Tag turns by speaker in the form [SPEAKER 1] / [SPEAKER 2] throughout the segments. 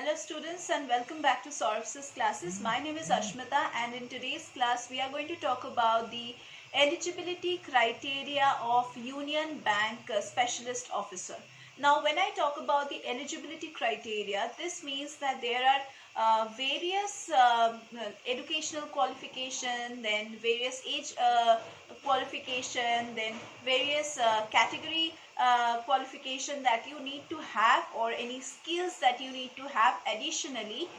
[SPEAKER 1] Hello students and welcome back to Syllabus classes. My name is Ashmita and in today's class we are going to talk about the eligibility criteria of Union Bank Specialist Officer. Now when I talk about the eligibility criteria, this means that there are various educational qualification, then various age qualification, then various category qualification that you need to have, or any skills that you need to have additionally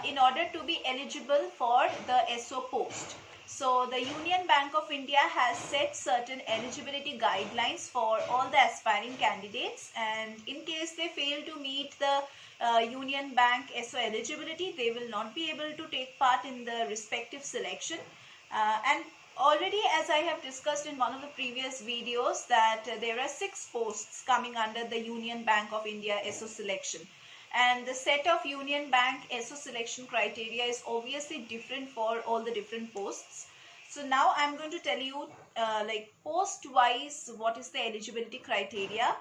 [SPEAKER 1] in order to be eligible for the SO post. So the Union Bank of India has set certain eligibility guidelines for all the aspiring candidates, and in case they fail to meet the Union Bank SO eligibility, they will not be able to take part in the respective selection. And already, as I have discussed in one of the previous videos, that there are 6 posts coming under the Union Bank of India SO selection, and the set of Union Bank SO selection criteria is obviously different for all the different posts. So now I am going to tell you like post wise what is the eligibility criteria,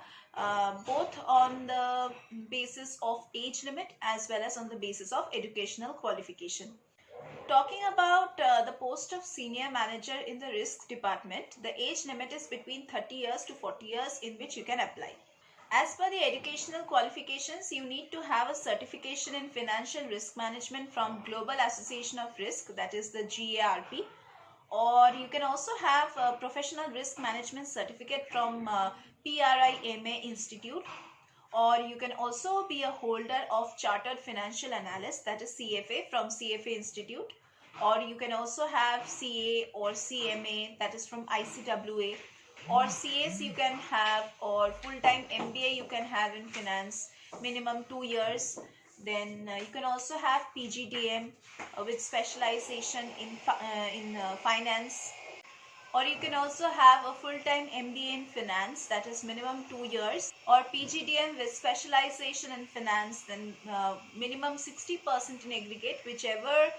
[SPEAKER 1] both on the basis of age limit as well as on the basis of educational qualification. Talking about the post of senior manager in the risk department, the age limit is between 30 years to 40 years in which you can apply. As per the educational qualifications, you need to have a certification in financial risk management from Global Association of Risk, that is the GARP, or you can also have a professional risk management certificate from PRIMA Institute, or you can also be a holder of Chartered Financial Analyst, that is CFA, from CFA Institute, or you can also have CA or CMA, that is from ICWA, or CS you can have, or full-time MBA you can have in finance, minimum 2 years. Then you can also have PGDM with specialization in finance, or you can also have a full-time MBA in finance, that is minimum 2 years, or PGDM with specialization in finance, then minimum 60% in aggregate. Whichever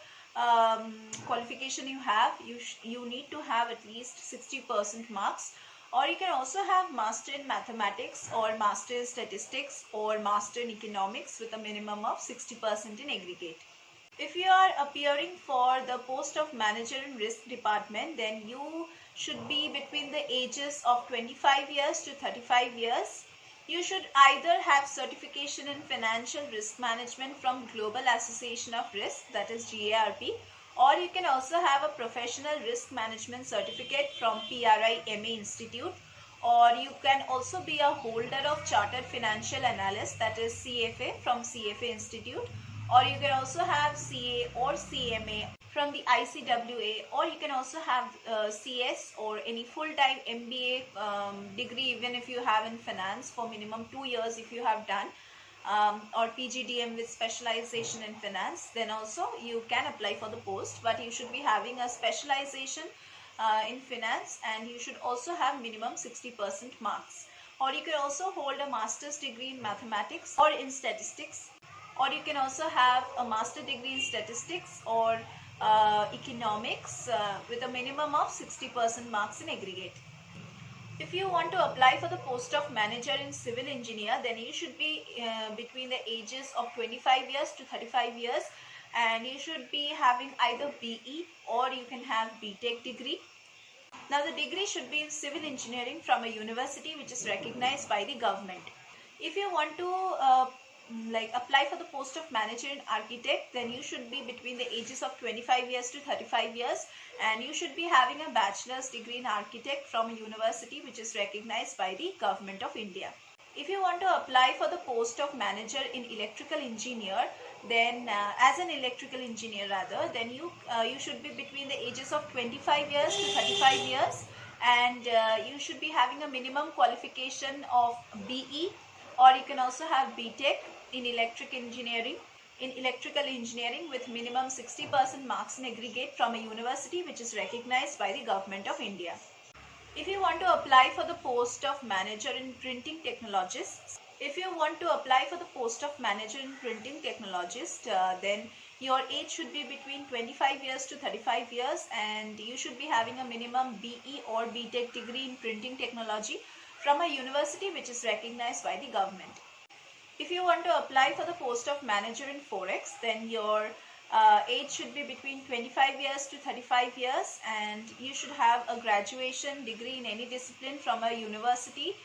[SPEAKER 1] qualification you have, you need to have at least 60% marks. Or you can also have master in mathematics, or master in statistics, or master in economics with a minimum of 60% in aggregate. If you are appearing for the post of manager in risk department, then you should be between the ages of 25 years to 35 years. You should either have certification in financial risk management from Global Association of Risk, that is GARP, or you can also have a professional risk management certificate from PRIMA Institute, or you can also be a holder of Chartered Financial Analyst, that is CFA, from CFA Institute, or you can also have CA or CMA from the ICWA, or you can also have CS or any full-time MBA degree, even if you have in finance for minimum 2 years if you have done, or PGDM with specialization in finance, then also you can apply for the post, but you should be having a specialization in finance, and you should also have minimum 60% marks. Or you can also hold a master's degree in mathematics or in statistics, or you can also have a master degree in statistics or economics with a minimum of 60% marks in aggregate. If you want to apply for the post of manager in civil engineer, then you should be between the ages of 25 years to 35 years, and you should be having either BE or you can have BTech degree. Now the degree should be in civil engineering from a university which is recognized by the government. If you want to apply for the post of manager in architect, then you should be between the ages of 25 years to 35 years, and you should be having a bachelor's degree in architect from a university which is recognized by the government of India. If you want to apply for the post of manager in electrical engineer, then as an electrical engineer rather, then you should be between the ages of 25 years to 35 years, and you should be having a minimum qualification of BE, or you can also have BTech in electrical engineering with minimum 60% marks in aggregate from a university which is recognized by the government of India. If you want to apply for the post of manager in printing technologist, then your age should be between 25 years to 35 years, and you should be having a minimum BE or BTech degree in printing technology from a university which is recognized by the government. If you want to apply for the post of manager in Forex, then your age should be between 25 years to 35 years, and you should have a graduation degree in any discipline from a university,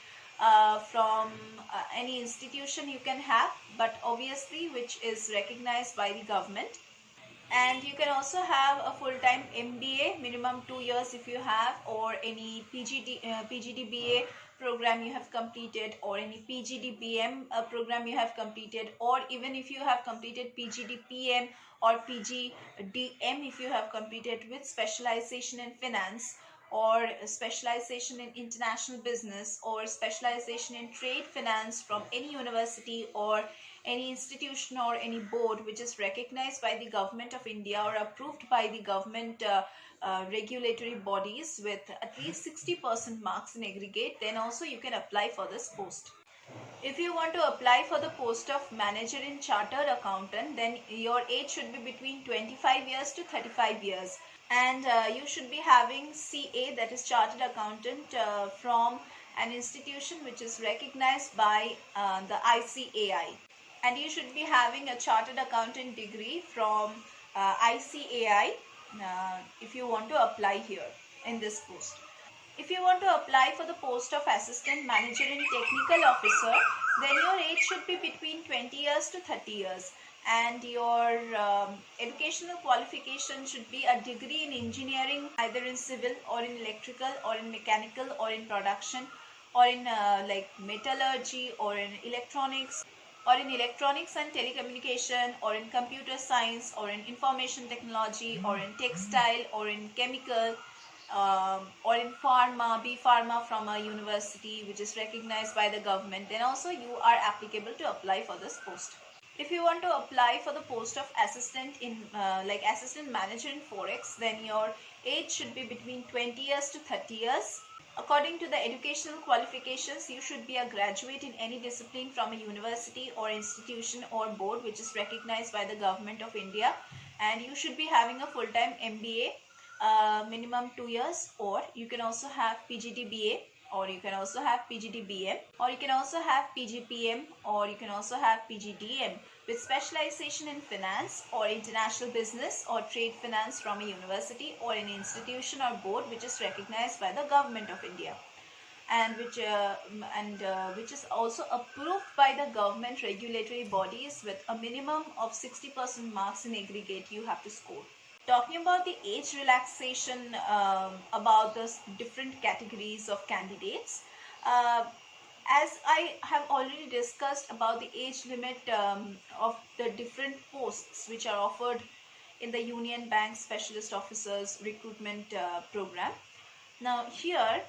[SPEAKER 1] from any institution you can have, but obviously which is recognized by the government. And you can also have a full-time MBA, minimum 2 years if you have, or any PGDBA program you have completed, or any PGDBM program you have completed, or even if you have completed PGDPM or PGDM if you have completed with specialization in finance, or specialization in international business, or specialization in trade finance from any university or any institution or any board which is recognized by the government of India or approved by the government regulatory bodies with at least 60% marks in aggregate, then also you can apply for this post. If you want to apply for the post of manager in chartered accountant, then your age should be between 25 years to 35 years. And you should be having CA, that is chartered accountant, from an institution which is recognized by the ICAI. And you should be having a chartered accountant degree from ICAI if you want to apply here in this post. If you want to apply for the post of assistant manager and technical officer, then your age should be between 20 years to 30 years. And your educational qualification should be a degree in engineering, either in civil or in electrical or in mechanical or in production or in like metallurgy or in electronics and telecommunication, or in computer science, or in information technology, or in textile, or in chemical, or in pharma, B Pharma from a university which is recognized by the government, then also you are applicable to apply for this post. If you want to apply for the post of assistant in assistant manager in Forex, then your age should be between 20 years to 30 years. According to the educational qualifications, you should be a graduate in any discipline from a university or institution or board which is recognized by the government of India, and you should be having a full-time MBA, minimum 2 years, or you can also have PGDBA, or you can also have PGDBM, or you can also have PGPM, or you can also have PGDM with specialization in finance or international business or trade finance from a university or an institution or board which is recognized by the government of India, and which is also approved by the government regulatory bodies with a minimum of 60% marks in aggregate you have to score. Talking about the age relaxation, about the different categories of candidates, as I have already discussed about the age limit of the different posts which are offered in the Union Bank Specialist Officers Recruitment Program. Now here,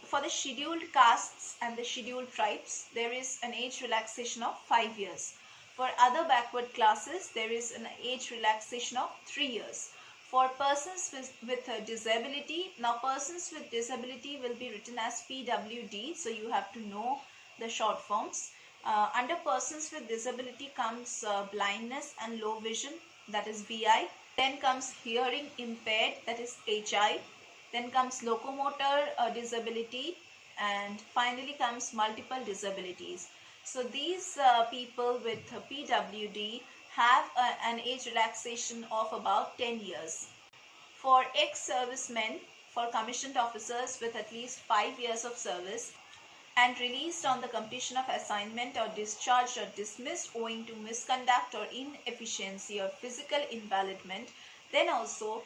[SPEAKER 1] for the scheduled castes and the scheduled tribes, there is an age relaxation of 5 years. For other backward classes, there is an age relaxation of 3 years. For persons with a disability, now persons with disability will be written as PWD, so you have to know the short forms. Under persons with disability comes blindness and low vision, that is VI. Then comes hearing impaired, that is HI. Then comes locomotor disability, and finally comes multiple disabilities. So these people with PWD have an age relaxation of about 10 years. For ex-servicemen, for commissioned officers with at least 5 years of service and released on the completion of assignment or discharged or dismissed owing to misconduct or inefficiency or physical invalidment, then also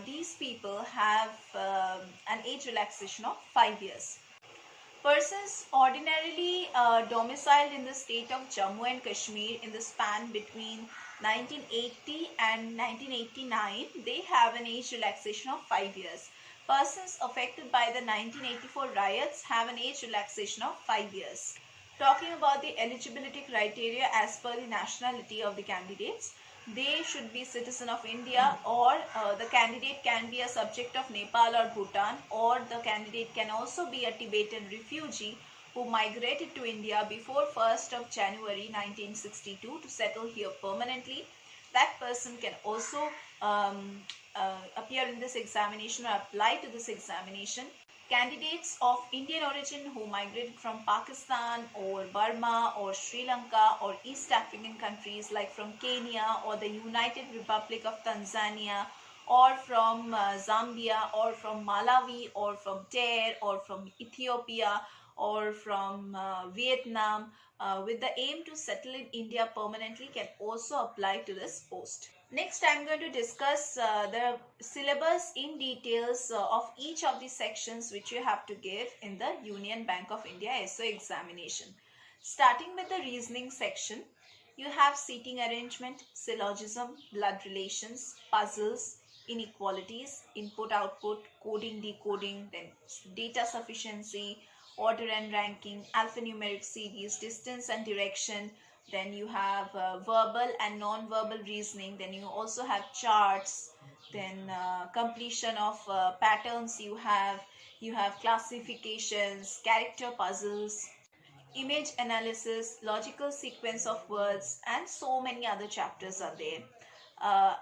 [SPEAKER 1] these people have an age relaxation of 5 years. Persons ordinarily domiciled in the state of Jammu and Kashmir in the span between 1980 and 1989, they have an age relaxation of 5 years. Persons affected by the 1984 riots have an age relaxation of 5 years. Talking about the eligibility criteria as per the nationality of the candidates, they should be citizen of India, or the candidate can be a subject of Nepal or Bhutan, or the candidate can also be a Tibetan refugee who migrated to India before 1st of January 1962 to settle here permanently. That person can also appear in this examination or apply to this examination. Candidates of Indian origin who migrated from Pakistan or Burma or Sri Lanka or East African countries like from Kenya or the United Republic of Tanzania or from Zambia or from Malawi or from TER or from Ethiopia or from Vietnam with the aim to settle in India permanently can also apply to this post. Next, I am going to discuss the syllabus in details of each of the sections which you have to give in the Union Bank of India SO examination. Starting with the reasoning section, you have seating arrangement, syllogism, blood relations, puzzles, inequalities, input-output, coding-decoding, then data sufficiency, order and ranking, alphanumeric series, distance and direction. Then you have verbal and non-verbal reasoning. Then you also have charts. Then completion of patterns you have classifications, character puzzles, image analysis, logical sequence of words, and so many other chapters are there.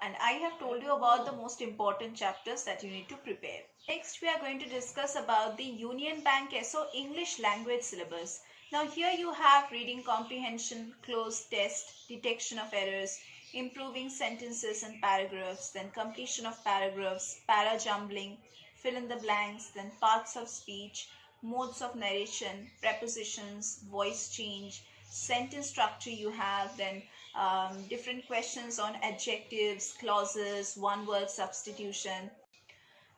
[SPEAKER 1] And I have told you about the most important chapters that you need to prepare. Next, we are going to discuss about the Union Bank SO English language syllabus. Now here you have reading comprehension, closed test, detection of errors, improving sentences and paragraphs, then completion of paragraphs, para-jumbling, fill in the blanks, then parts of speech, modes of narration, prepositions, voice change, sentence structure you have, then different questions on adjectives, clauses, one-word substitution.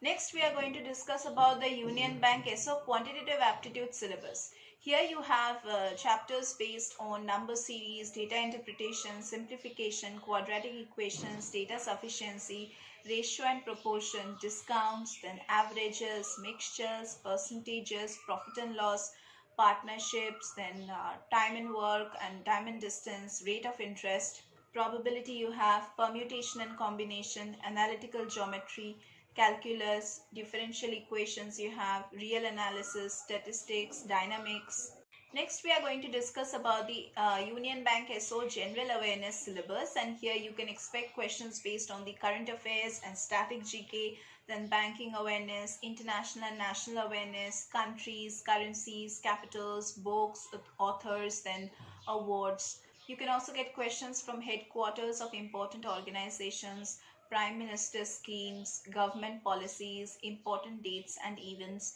[SPEAKER 1] Next, we are going to discuss about the Union Bank SO Quantitative Aptitude syllabus. Here you have chapters based on number series, data interpretation, simplification, quadratic equations, data sufficiency, ratio and proportion, discounts, then averages, mixtures, percentages, profit and loss, partnerships, then time and work and time and distance, rate of interest, probability you have, permutation and combination, analytical geometry, calculus, differential equations you have, real analysis, statistics, dynamics. Next, we are going to discuss about the Union Bank SO General Awareness syllabus, and here you can expect questions based on the current affairs and static GK, then banking awareness, international and national awareness, countries, currencies, capitals, books, authors, then awards. You can also get questions from headquarters of important organizations, Prime Minister schemes, government policies, important dates and events,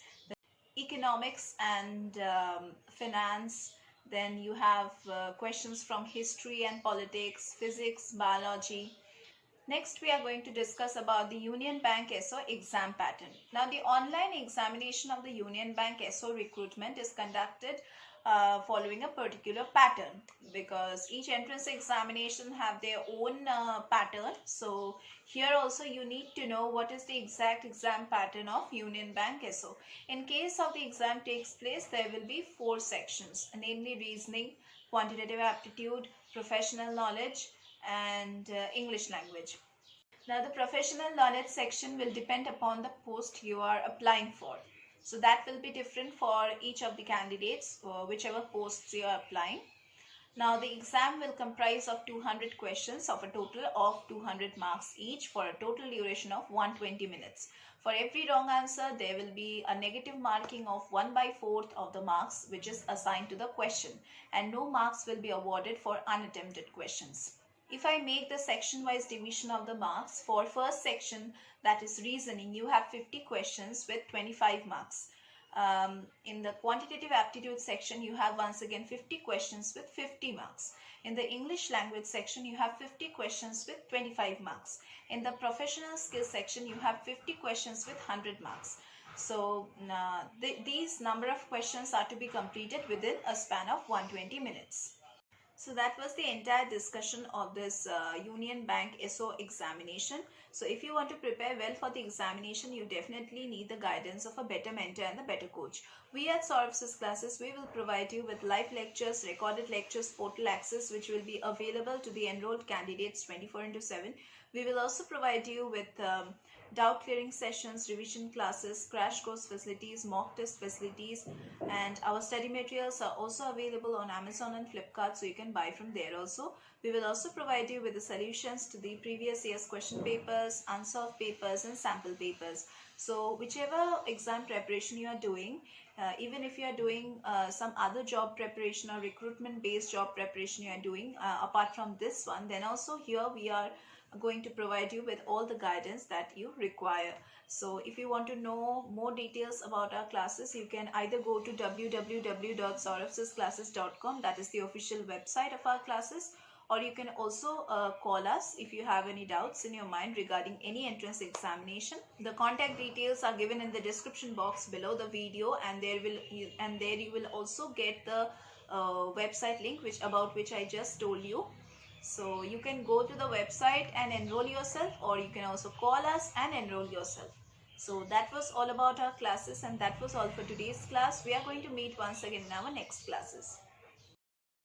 [SPEAKER 1] economics and finance. Then you have questions from history and politics, physics, biology. Next, we are going to discuss about the Union Bank SO exam pattern. Now, the online examination of the Union Bank SO recruitment is conducted following a particular pattern, because each entrance examination have their own pattern. So here also you need to know what is the exact exam pattern of Union Bank SO. In case of the exam takes place, there will be 4 sections, namely reasoning, quantitative aptitude, professional knowledge, and English language. Now the professional knowledge section will depend upon the post you are applying for. So that will be different for each of the candidates, whichever posts you are applying. Now the exam will comprise of 200 questions of a total of 200 marks each for a total duration of 120 minutes. For every wrong answer, there will be a negative marking of 1/4 of the marks which is assigned to the question, and no marks will be awarded for unattempted questions. If I make the section-wise division of the marks, for first section, that is reasoning, you have 50 questions with 25 marks. In the quantitative aptitude section, you have once again 50 questions with 50 marks. In the English language section, you have 50 questions with 25 marks. In the professional skills section, you have 50 questions with 100 marks. So these number of questions are to be completed within a span of 120 minutes. So that was the entire discussion of this Union Bank SO examination. So if you want to prepare well for the examination, you definitely need the guidance of a better mentor and a better coach. We at Syllabus classes, we will provide you with live lectures, recorded lectures, portal access, which will be available to the enrolled candidates 24/7. We will also provide you with doubt clearing sessions, revision classes, crash course facilities, mock test facilities, and our study materials are also available on Amazon and Flipkart, so you can buy from there also. We will also provide you with the solutions to the previous year's question papers, papers, unsolved papers, and sample papers. So whichever exam preparation you are doing, even if you are doing some other job preparation or recruitment based job preparation you are doing apart from this one, then also here we are going to provide you with all the guidance that you require. So if you want to know more details about our classes, you can either go to www.sauravsisclasses.com, that is the official website of our classes, or you can also call us if you have any doubts in your mind regarding any entrance examination. The contact details are given in the description box below the video, and there you will also get the website link about which I just told you. So you can go to the website and enroll yourself, or you can also call us and enroll yourself. So that was all about our classes, and that was all for today's class. We are going to meet once again in our next classes.